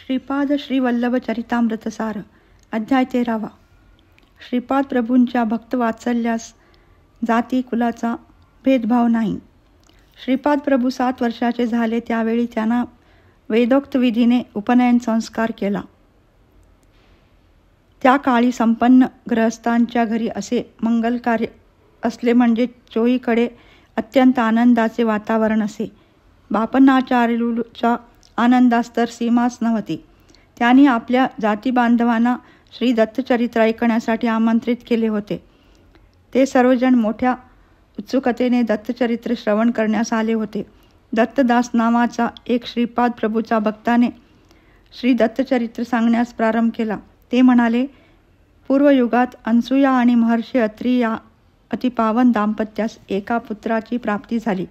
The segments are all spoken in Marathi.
श्रीपाद श्रीवल्लभ चरितामृतसार अध्याय 13. श्रीपाद प्रभूंच्या भक्तवात्सल्यास जाती कुलाचा भेदभाव नाही. श्रीपाद प्रभू 7 वर्षाचे झाले त्यावेळी त्यांना वेदोक्त विधीने उपनयन संस्कार केला. त्या काळी संपन्न गृहस्थांच्या घरी असे मंगल कार्य असले म्हणजे चोहीकडे अत्यंत आनंदाचे वातावरण असे. बापनाचार्यूच्या आनंदास तर सीमाच नव्हती. त्यांनी आपल्या जातीबांधवांना श्री दत्तचरित्र ऐकण्यासाठी आमंत्रित केले होते. ते सर्वजण मोठ्या उत्सुकतेने दत्तचरित्र श्रवण करण्यास आले होते. दत्तदास नावाचा एक श्रीपाद प्रभूचा भक्ताने श्री दत्तचरित्र सांगण्यास प्रारंभ केला. ते म्हणाले, पूर्वयुगात अनसूया आणि महर्षी अत्री या अतिपावन दाम्पत्यास एका पुत्राची प्राप्ती झाली.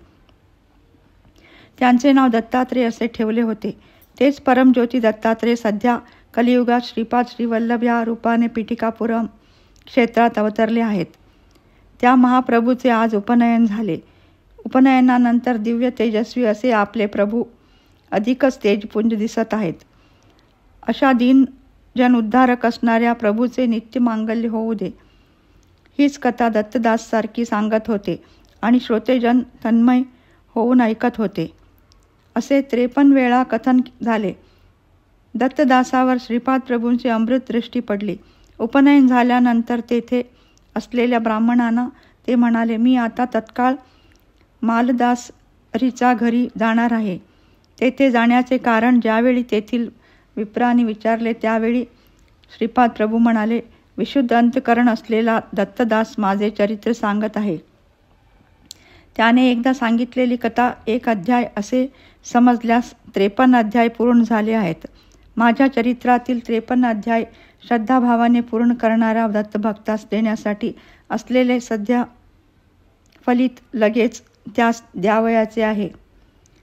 त्यांचे नाव दत्तात्रेय असे ठेवले होते. तेच परमज्योती दत्तात्रेय सध्या कलियुगात श्रीपाद श्रीवल्लभ या रूपाने पीठिकापुरम क्षेत्रात अवतरले आहेत. त्या महाप्रभूचे आज उपनयन झाले. उपनयनानंतर दिव्य तेजस्वी असे आपले प्रभू अधिकच तेजपुंज दिसत आहेत. अशा दीनजन उद्धारक असणाऱ्या प्रभूचे नित्य मांगल्य होऊ दे, हीच कथा दत्तदास सारखी सांगत होते आणि श्रोतेजन तन्मय होऊन ऐकत होते. असे 53 वेळा कथन झाले. दत्तदासावर श्रीपाद प्रभूंची अमृत दृष्टी पडली. उपनयन झाल्यानंतर तेथे असलेल्या ब्राह्मणांना ते म्हणाले, मी आता तत्काळ मालदासरीच्या घरी जाणार आहे. तेथे जाण्याचे कारण ज्यावेळी तेथील विप्रांनी विचारले त्यावेळी श्रीपाद प्रभू म्हणाले, विशुद्ध अंतकरण असलेला दत्तदास माझे चरित्र सांगत आहे. त्याने एकदा सांगितलेली कथा 1 अध्याय असे समजल्यास 53 अध्याय पूर्ण झाले आहेत. माझ्या चरित्रातील 53 अध्याय श्रद्धाभावाने पूर्ण करणाऱ्या दत्तभक्तास देण्यासाठी असलेले सध्या फलित लगेच त्यास द्यावयाचे आहे.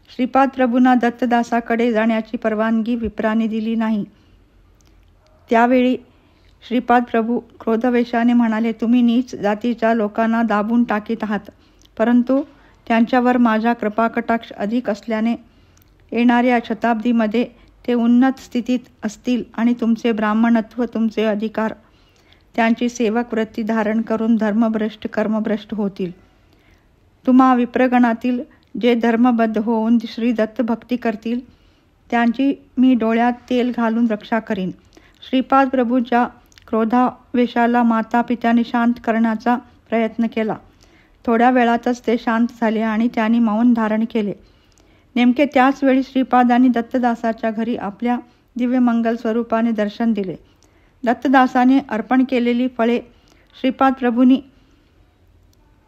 श्रीपाद प्रभूंना दत्तदासाकडे जाण्याची परवानगी विप्राने दिली नाही. त्यावेळी श्रीपाद प्रभू क्रोधवेशाने म्हणाले, तुम्ही नीच जातीच्या लोकांना दाबून टाकीत आहात, परंतु त्यांच्यावर माझा कृपाकटाक्ष अधिक असल्याने येणाऱ्या शताब्दीमध्ये ते उन्नत स्थितीत असतील आणि तुमचे ब्राह्मणत्व, तुमचे अधिकार त्यांची सेवक वृत्ती धारण करून धर्मभ्रष्ट कर्मभ्रष्ट होतील. तुम्हा विप्रगणातील जे धर्मबद्ध होऊन श्री दत्त भक्ती करतील त्यांची मी डोळ्यात तेल घालून रक्षा करीन. श्रीपाद प्रभूच्या क्रोधावेशाला माता पित्याने शांत करण्याचा प्रयत्न केला. थोड्या वेळातच ते शांत झाले आणि त्यांनी मौन धारण केले. नेमके त्याच वेळी श्रीपादांनी दत्तदासाच्या घरी आपल्या दिव्य मंगल स्वरूपाने दर्शन दिले. दत्तदासाने अर्पण केलेली फळे श्रीपाद प्रभूंनी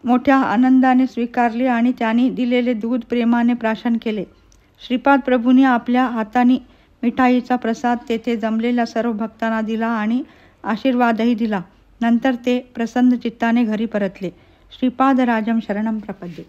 मोठ्या आनंदाने स्वीकारली आणि त्यांनी दिलेले दूध प्रेमाने प्राशन केले. श्रीपाद प्रभूंनी आपल्या हाताने मिठाईचा प्रसाद तेथे जमलेल्या सर्व भक्तांना दिला आणि आशीर्वादही दिला. नंतर ते प्रसन्न चित्ताने घरी परतले. श्रीपादराजम शरणम प्रपद्ये.